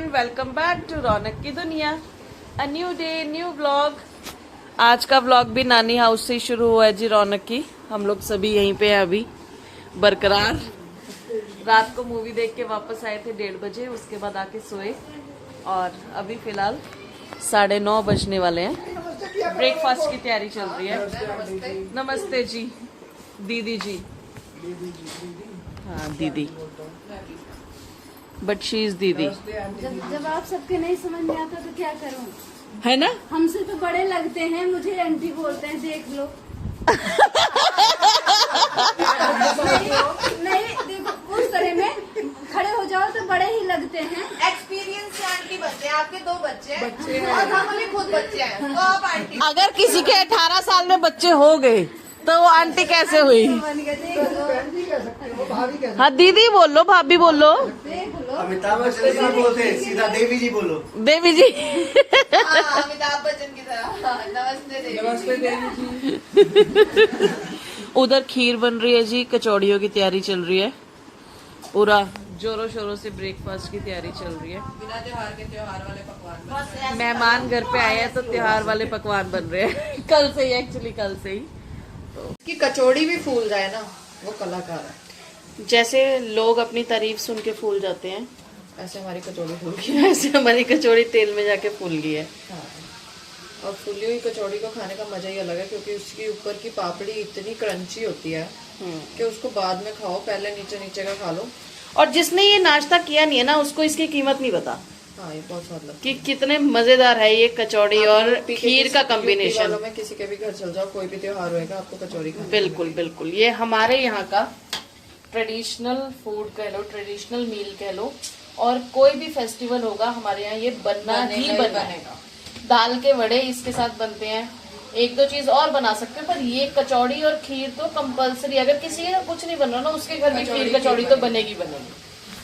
Welcome back to रौनक की दुनिया। A new day new vlog. आज का व्लॉग भी नानी हाउस से ही शुरू हुआ है जी रौनक की। हम लोग सभी यहीं पे हैं अभी बरकरार। रात को मूवी देख के वापस आए थे 1:30 बजे, उसके बाद आके सोए और अभी फिलहाल 9:30 बजने वाले हैं। ब्रेकफास्ट की तैयारी चल रही है। नमस्ते जी दीदी जी। हाँ दीदी, बट शी इज दीदी। जब आप सबके नहीं समझ में आता तो क्या करूं, है ना। हमसे तो बड़े लगते हैं, मुझे आंटी बोलते हैं, देख लो। नहीं देखो, उस तरह में खड़े हो जाओ तो बड़े ही लगते हैं। एक्सपीरियंस से आंटी बनते हैं। आपके 2 बच्चे हैं और हमारे खुद बच्चे हैं, तो आप आंटी। अगर किसी के 18 साल में बच्चे हो गए तो वो आंटी कैसे हुई? हाँ दीदी बोल लो, भाभी बोल लो, अमिताभ बच्चन जी बोलते हैं, सीधा देवी जी बोलो। देवी जी। अमिताभ बच्चन की तरह। नमस्ते देवी जी। उधर खीर बन रही है जी, कचौड़ियों की तैयारी चल रही है, पूरा जोरों शोरों से ब्रेकफास्ट की तैयारी चल रही है। बिना त्योहार के त्योहार वाले पकवान। मेहमान घर पे आए हैं तो त्योहार वाले पकवान बन रहे हैं। कल से ही, एक्चुअली कल से ही। की कचौड़ी भी फूल जाए ना, वो कलाकार है। जैसे लोग अपनी तारीफ सुन के फूल जाते हैं, ऐसे हमारी कचौड़ी फूल गई। ऐसे हमारी कचौड़ी तेल में जाके फूल गई है। हाँ। और फूली हुई कचौड़ी को खाने का मजा ही अलग है, क्योंकि उसकी ऊपर की पापड़ी इतनी क्रंची होती है कि उसको बाद में खाओ, पहले नीचे नीचे का खा लो। और जिसने ये नाश्ता किया नहीं है ना, उसको इसकी कीमत नहीं पता हाँ, ये बहुत स्वाद लगता है कि कितने मजेदार है ये कचौड़ी और खीर का कॉम्बिनेशन। में किसी के भी घर चल जाओ, कोई भी त्योहार होएगा, आपको कचौड़ी खानी बिल्कुल बिल्कुल, ये हमारे यहाँ का ट्रेडिशनल फूड कह लो, ट्रेडिशनल मील कह लो। और कोई भी फेस्टिवल होगा हमारे यहाँ ये बनना ही बनेगा। दाल के वड़े इसके साथ बनते हैं, 1-2 चीज और बना सकते हैं, पर ये कचौड़ी और खीर तो कंपलसरी। अगर किसी के कुछ नहीं बन रहा ना, उसके घर में खीर कचौड़ी तो बनेगी बनेगी।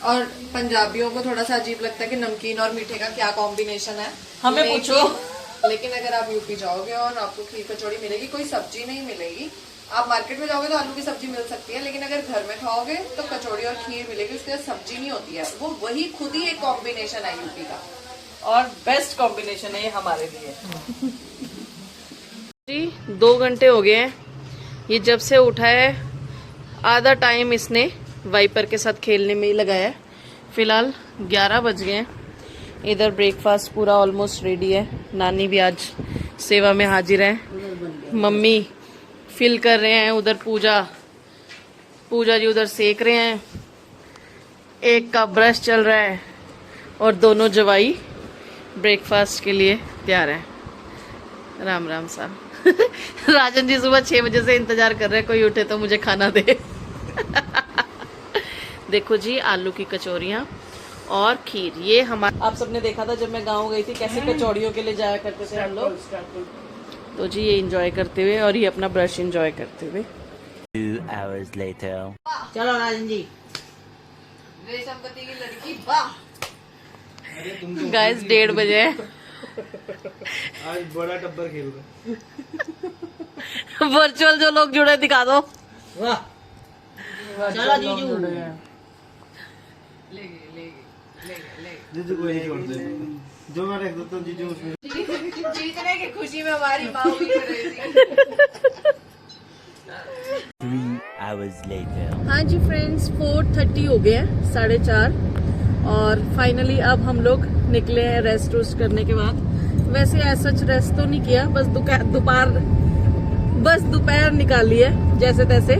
और पंजाबियों को थोड़ा सा अजीब लगता है कि नमकीन और मीठे का क्या कॉम्बिनेशन है, हमें पूछो। लेकिन अगर आप यूपी जाओगे और आपको खीर कचौड़ी मिलेगी, कोई सब्जी नहीं मिलेगी। आप मार्केट में जाओगे तो आलू की सब्जी मिल सकती है, लेकिन अगर घर में खाओगे तो कचौड़ी और खीर मिलेगी, उसके साथ सब्जी नहीं होती है। वो वही खुद ही एक कॉम्बिनेशन है यूपी का, और बेस्ट कॉम्बिनेशन है ये हमारे लिए। जी 2 घंटे हो गए हैं, ये जब से उठा है आधा टाइम इसने वाइपर के साथ खेलने में ही लगाया है। फिलहाल 11 बज गए हैं। इधर ब्रेकफास्ट पूरा ऑलमोस्ट रेडी है। नानी भी आज सेवा में हाजिर है, मम्मी फिल कर रहे हैं, उधर पूजा जी उधर सेक रहे हैं, एक का ब्रश चल रहा है और दोनों जवाई ब्रेकफास्ट के लिए तैयार है। राम राम साहब। राजन जी सुबह 6 बजे से इंतजार कर रहे हैं, कोई उठे तो मुझे खाना दे। देखो जी, आलू की कचौरियाँ और खीर। ये हमारा, आप सबने देखा था जब मैं गाँव गई थी कैसे कचौड़ियों के लिए जाया करते थे हम लोग। तो जी ये एंजॉय करते हुए और ये अपना ब्रश एंजॉय करते हुए। 2 hours later. चलो राजन जी। रेशमपति की लड़की, वाह। गाइस 1:30 बजे है। आज बड़ा टब्बर खेल रहा। वर्चुअल जो लोग जुड़े दिखा दो। वाह, चलो जीजू। जीजू को नहीं छोड़ते, जो मैं रख देता हूँ जीजू उसमें। जीतने की खुशी में हमारी माँ भी कर रही थी। 3 hours later. हाँ जी फ्रेंड्स, 4:30 हो गए हैं, 4:30। और फाइनली अब हम लोग निकले हैं रेस्ट वेस्ट करने के बाद। वैसे ऐसा रेस्ट तो नहीं किया, बस दोपहर निकाली है जैसे तैसे।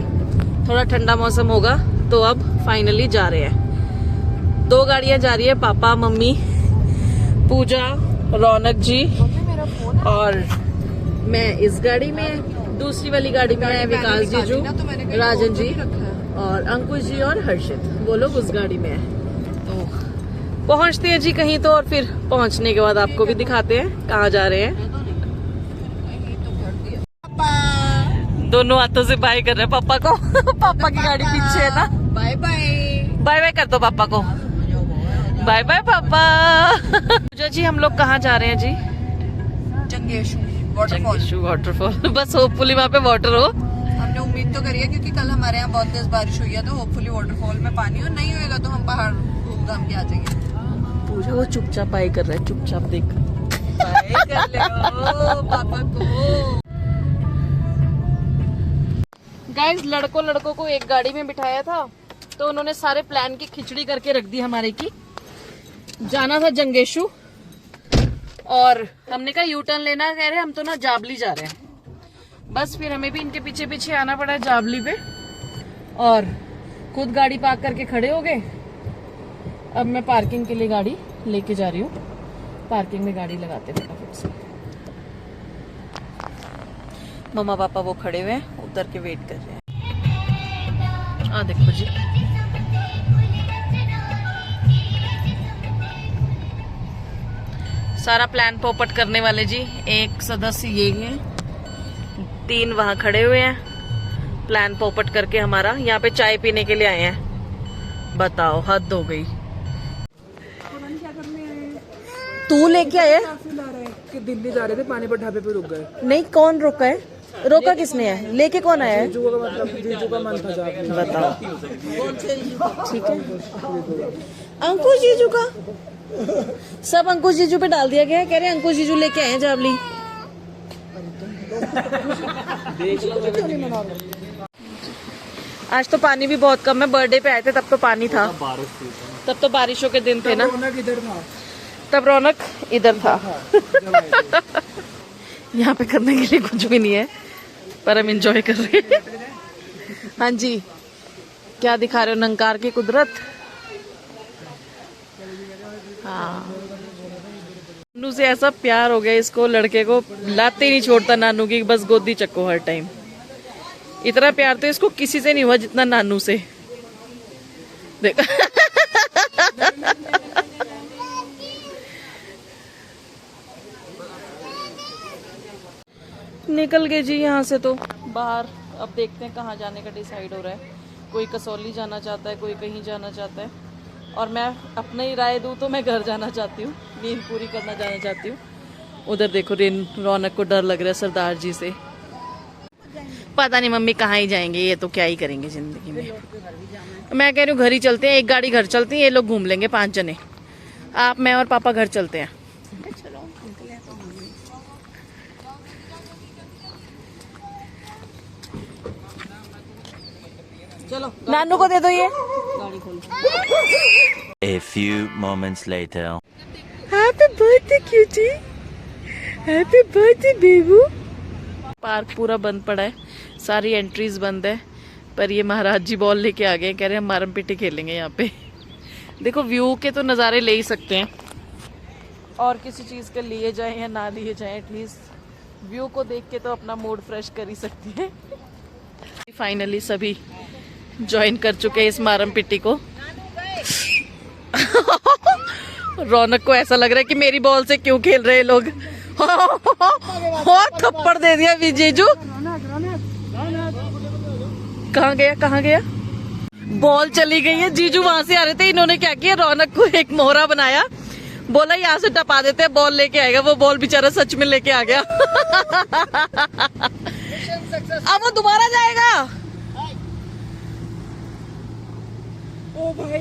थोड़ा ठंडा मौसम होगा तो अब फाइनली जा रहे हैं। 2 गाड़ियां जा रही है, पापा मम्मी, पूजा, रौनक जी और मैं इस गाड़ी में। दूसरी वाली गाड़ी में है विकास जीजू, राजन जी और अंकुश जी और हर्षित, वो लोग उस गाड़ी में है। तो पहुंचते हैं जी कहीं तो, और फिर पहुंचने के बाद आपको भी दिखाते हैं कहाँ जा रहे हैं। दोनों हाथों से बाय कर रहे हैं पापा को। पापा की गाड़ी पीछे है ना। Bye bye. बाय बाय कर दो पापा को। बाय बाय पापा। पूजा जी हम लोग कहाँ जा रहे हैं जी? जंगेशु वाटरफॉल। बस होपफुली वहाँ पे वाटर हो। हमने उम्मीद तो करी है, क्योंकि कल हमारे यहाँ बहुत तेज बारिश हुई है, तो होपफुली वाटरफॉल में पानी हो, नहीं होएगा तो हम पहाड़ घूम घाम के आ जाएंगे। पूछा, वो चुपचाप आई कर रहा है, चुपचाप देख कर ले पापा को। गाइस लड़कों को एक गाड़ी में बिठाया था तो उन्होंने सारे प्लान की खिचड़ी करके रख दी हमारे की। जाना था जंगेशु और हमने कहा यू टर्न लेना, कह रहे हम तो ना जाबली जा रहे हैं। बस फिर हमें भी इनके पीछे पीछे आना पड़ा जाबली पे और खुद गाड़ी पार्क करके खड़े हो गए। अब मैं पार्किंग के लिए गाड़ी लेके जा रही हूँ, पार्किंग में गाड़ी लगाते फटाफट से। मम्मा पापा वो खड़े हुए हैं, उतर के वेट कर रहे हैं। आ देखो जी, सारा प्लान पोपट करने वाले जी। एक सदस्य ये हैं, 3 वहां खड़े हुए हैं। प्लान पोपट करके हमारा यहाँ पे चाय पीने के लिए आए हैं। बताओ हद हो गई। तू लेके आया कि दिल्ली जा रहे थे, पानीपत ढाबे पे रुक गए। नहीं, कौन रोका है? रोका किसने है? लेके कौन आया है? जीजू का मतलब जीजू का मन था जाने। बताओ। ठीक है, अंकुश जीजू का सब अंकुश जीजू पे डाल दिया गया है। कह रहे हैं अंकुश जीजू लेके आए हैं जावली। आज तो पानी भी बहुत कम है। बर्थडे पे आए थे तब तो पानी था, तब तो बारिशों के दिन थे ना, इधर था, तब रौनक इधर था। यहाँ पे करने के लिए कुछ भी नहीं है पर हम एंजॉय कर रहे हैं। हाँ जी, क्या दिखा रहे हो? नंकार की कुदरत। हाँ, नानू से ऐसा प्यार हो गया इसको, लड़के को लाते नहीं छोड़ता नानू की, बस गोदी चक्को हर टाइम। इतना प्यार तो इसको किसी से नहीं हुआ जितना नानू से। देख निकल गए जी यहाँ से तो बाहर। अब देखते हैं कहाँ जाने का डिसाइड हो रहा है। कोई कसौली जाना चाहता है, कोई कहीं जाना चाहता है, और मैं अपने ही राय दूँ तो मैं घर जाना चाहती हूँ, नींद पूरी करना जाना चाहती हूँ। उधर देखो रौनक को डर लग रहा है सरदार जी से। पता नहीं मम्मी कहाँ ही जाएंगे, ये तो क्या ही करेंगे जिंदगी में। मैं कह रही हूँ घर ही चलते हैं, एक गाड़ी घर चलती है, ये लोग घूम लेंगे 5 जने। आप, मैं और पापा घर चलते हैं। चलो नानू को दे दो ये गाड़ी खोलो। A few moments later. Happy birthday cutie, happy birthday बेबू। पार्क पूरा बंद पड़ा है, सारी एंट्रीज बंद है, पर ये महाराज जी बॉल लेके आ गए। कह रहे हैं हम मारम पिटी खेलेंगे यहाँ पे। देखो व्यू के तो नज़ारे ले ही सकते हैं, और किसी चीज़ के लिए जाए या ना लिए जाए, एटलीस्ट व्यू को देख के तो अपना मूड फ्रेश कर ही सकती है। फाइनली सभी ज्वाइन कर चुके हैं इस मारम पिट्टी को। रौनक को ऐसा लग रहा है कि मेरी बॉल से क्यों खेल रहे हैं लोग। और थप्पड़ दे दिया विजेजू। कहाँ गया, कहाँ गया? बॉल चली गई है। जीजू वहां से आ रहे थे, इन्होंने क्या किया, रौनक को एक मोहरा बनाया, बोला यहाँ से टपा देते हैं, बॉल लेके आएगा। वो बॉल बेचारा सच में लेके आ गया। अब वो दोबारा जाएगा। ओ भाई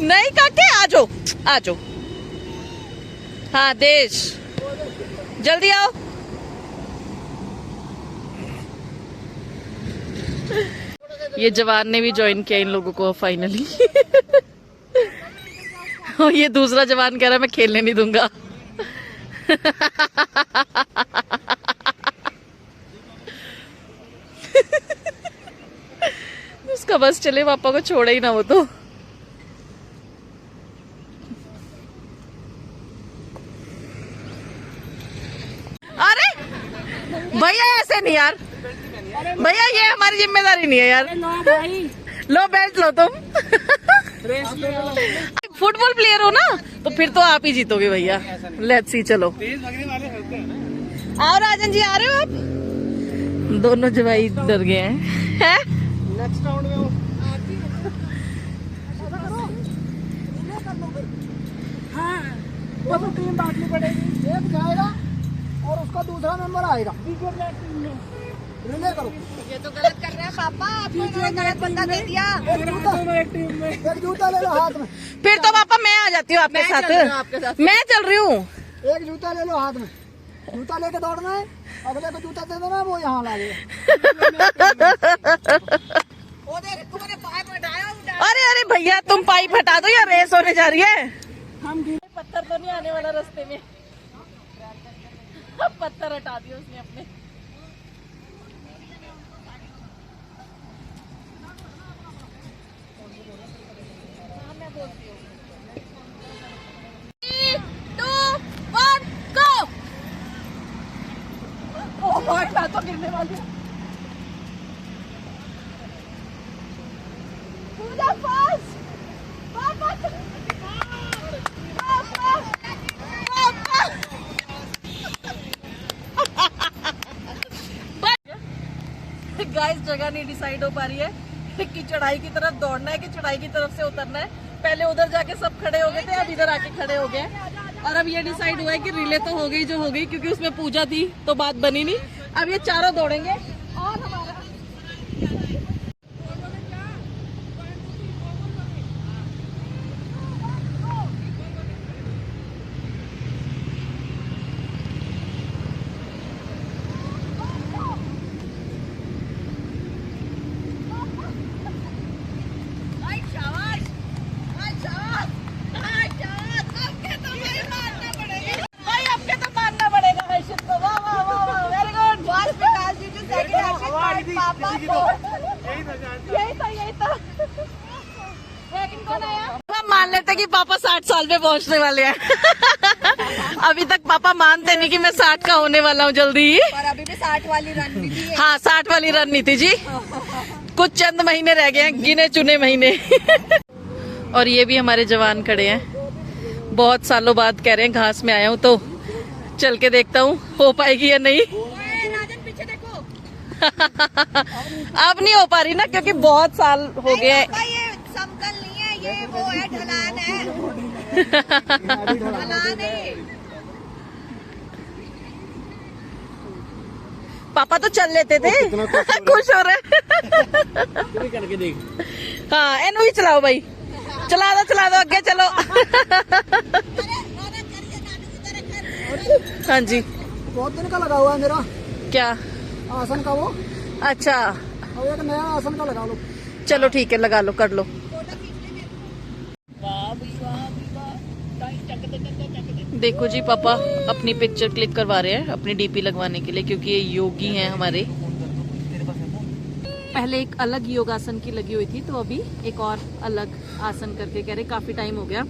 नहीं काके, आजो आजो। हाँ देश, जल्दी आओ। ये जवान ने भी ज्वाइन किया इन लोगों को फाइनली। और ये दूसरा जवान कह रहा है मैं खेलने नहीं दूंगा। उसका बस चले, पापा को छोड़े ही ना वो तो। अरे भैया ऐसे नहीं यार, भैया ये हमारी जिम्मेदारी नहीं है यार। लो बेल्ट लो तुम। फुटबॉल प्लेयर हो ना, तो फिर तो आप ही जीतोगे भैया। लेट्स सी, चलो आओ राजन जी, आ रहे हो आप? दोनों जवाई डर गए हैं। नेक्स्ट राउंड में हाँ, वो तो टीम बांटनी पड़ेगी, एक जाएगा और उसका दूसरा नंबर आएगा। रिले करो। ये तो गलत कर रहे हैं पापा, आपको इन्होंने गलत बंदा दे दिया। एक टीम में एक जूता ले लो हाथ में, फिर तो पापा मैं आ जाती हूँ आपके मैं चल रही हूँ आपके साथ। साथ। मैं चल रही हूँ। एक जूता ले लो हाथ में, जूता लेके दौड़ना है, अगले को जूता दे देना, वो यहाँ ला देगा। वो देख तुम्हारे पाइप हटाया। अरे अरे भैया तुम पाइप हटा दो या रेस होने जा रही है। हम पत्थर तो नहीं आने वाला रास्ते में। अब पत्थर हटा दिया उसने अपने। तो गिरने वाली है। पूजा फास्ट गाइस जगह नहीं डिसाइड हो पा रही है कि चढ़ाई की तरफ दौड़ना है कि चढ़ाई की तरफ से उतरना है। पहले उधर जाके सब खड़े हो गए थे, अब इधर आके खड़े हो गए और अब ये डिसाइड हुआ है कि रिले तो हो गई जो हो गई, क्योंकि उसमें पूजा थी तो बात बनी नहीं। अब ये चारों दौड़ेंगे और हमारा हम मान लेते कि पापा 60 साल पे पहुंचने वाले हैं। अभी तक पापा मानते नहीं कि मैं 60 का होने वाला हूँ जल्दी ही। पर अभी भी 60 वाली रणनीति है। हाँ 60 वाली रणनीति जी। कुछ चंद महीने रह गए हैं, गिने चुने महीने। और ये भी हमारे जवान खड़े हैं, बहुत सालों बाद कह रहे हैं घास में आया हूँ तो चल के देखता हूँ हो पाएगी या नहीं। राजन पीछे देखो। अब नहीं हो पा रही ना, क्योंकि बहुत साल हो गए हैं। ये समतल नहीं है, ये वो है ढलान है। ढलान है। पापा तो चल लेते थे। खुश हो रहे। करके देख। हाँ एनू ही चलाओ भाई, चला दो आगे चलो। हाँ जी बहुत दिन का लगा हुआ है मेरा क्या? आसन का वो, अच्छा अब एक नया आसन का लगा लो। चलो ठीक है, लगा लो, कर लो। देखो जी पापा अपनी पिक्चर क्लिक करवा रहे हैं अपनी डीपी लगवाने के लिए, क्योंकि ये योगी हैं हमारे। पहले एक अलग योगासन की लगी हुई थी, तो अभी एक और अलग आसन करके कह रहे काफी टाइम हो गया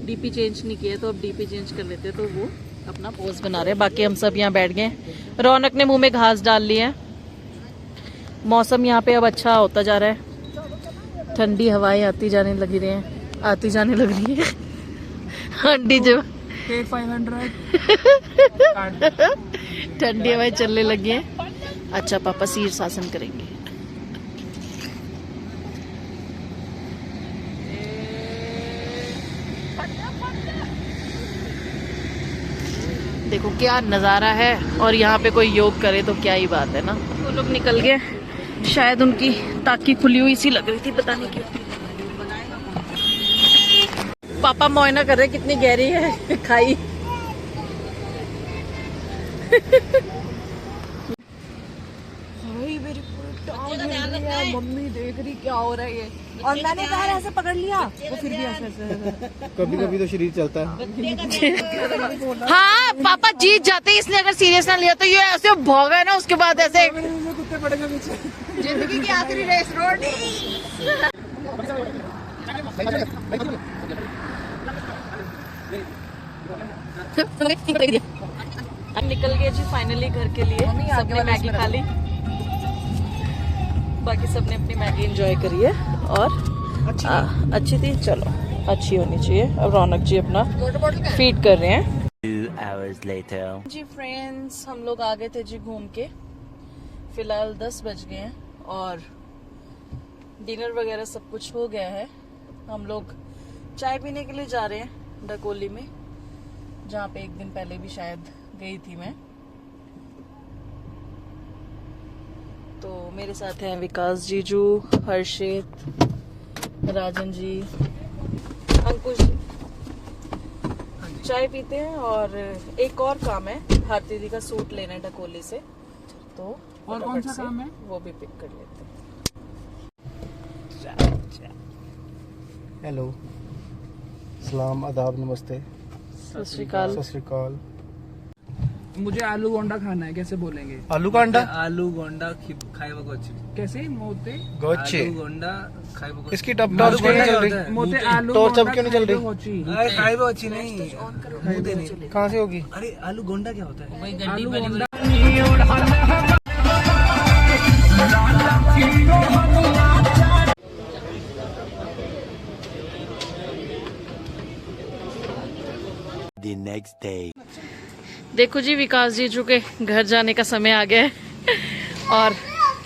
डीपी चेंज नहीं किया, तो अब डीपी चेंज कर लेते, तो वो अपना पोज बना रहे हैं। बाकी हम सब यहाँ बैठ गए। रौनक ने मुंह में घास डाल ली है। मौसम यहाँ पे अब अच्छा होता जा रहा है, ठंडी हवाएं आती जाने लग रही है। आंटी जो 500 ठंडी हवाएं चलने लगी है। अच्छा पापा शीर्षासन करेंगे। देखो क्या नजारा है, और यहाँ पे कोई योग करे तो क्या ही बात है ना। वो लोग निकल गए, शायद उनकी ताकी खुली हुई सी लग रही थी, पता नहीं क्यों। पापा मुआयना कर रहे कितनी गहरी है खाई। मम्मी देख रही क्या हो रहा है ये, और मैंने कहा ऐसे पकड़ लिया, वो फिर भी ऐसे कभी कभी तो शरीर चलता है। हाँ पापा जीत जाते, इसने अगर सीरियस ना लिया तो ये ऐसे भौगा है ना, उसके बाद ऐसे कुत्ते पड़ेंगे पीछे। जिंदगी की आखिरी रेस रोड। निकल गए जी फाइनली घर के लिए। सबने मैगी खा ली, बाकी सबने अपनी मैगी एंजॉय करी है और अच्छी थी। चलो अच्छी होनी चाहिए। अब रौनक जी अपना फीड कर रहे हैं। 2 hours later. जी फ्रेंड्स हम लोग आ गए थे जी घूम के। फिलहाल 10 बज गए हैं और डिनर वगैरह सब कुछ हो गया है। हम लोग चाय पीने के लिए जा रहे हैं डकोली में, जहाँ पे एक दिन पहले भी शायद गई थी मैं। तो मेरे साथ हैं विकास जीजू, हर्षित, राजन जी, अंकुश जी। चाय पीते हैं और एक और काम है, भारती दी का सूट लेना है ढकोली से, तो और कौन सा काम है? वो भी पिक कर लेते हैं। हेलो, सलाम, आदाब, नमस्ते, सत श्री अकाल। सत श्री अकाल। मुझे आलू गोंडा खाना है, कैसे बोलेंगे? आलू का अंडा आलू गोंडा खाइबा अच्छी कैसे? मोते गोचे आलू गोंडा खाइबा इसकी टॉर्च क्यों नहीं चल रही? मोते आलू टॉर्च अब गोंडा क्यों नहीं चल रही? खाइबा होची। खाइबा अच्छी नहीं मुंह दे नहीं। कहाँ से होगी? अरे आलू गोंडा क्या होता है? आलू गोंडा The next day. देखो जी, विकास जीजू के घर जाने का समय आ गया है और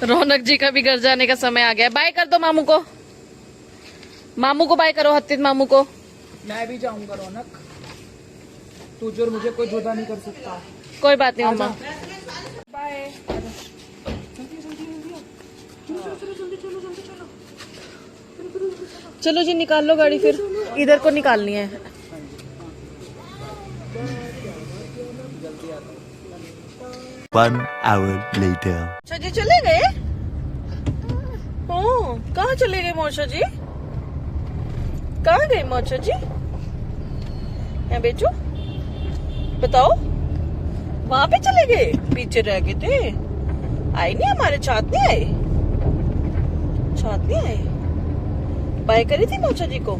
रौनक जी का भी घर जाने का समय आ गया है। बाय कर दो मामू को, मामू को बाय करो, हत्तीत मामू को। मैं भी जाऊंगा रौनक, तुझे और मुझे कोई जुदा नहीं कर सकता। कोई बात नहीं मम्मा। बाय। चलो जी, निकाल लो गाड़ी, फिर इधर को निकालनी है। 1 hour later. अच्छा जी, चले गए? ओ, कहाँ चले गए मौसा जी? कहाँ गए मौसा जी? यहाँ बेचो, बताओ। वहाँ पे चले गए, पीछे रह गए थे। आए नहीं, हमारे साथ नहीं आए, साथ नहीं आए। बाय करी थी मौसा जी को,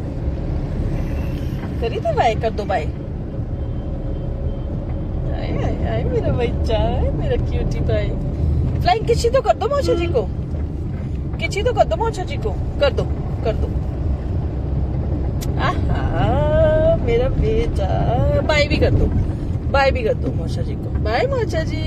करी थी बाय? कर दो बाय। आए मेरा बच्चा, मेरा क्यूटी भाई। फ्लाइंग किसी तो कर दो मौसा जी को, किसी तो कर दो मौसा जी को, कर दो, कर दो। आहा, मेरा बेटा। बाय भी कर दो, बाय भी कर दो मौसा जी को। बाय मौसा जी।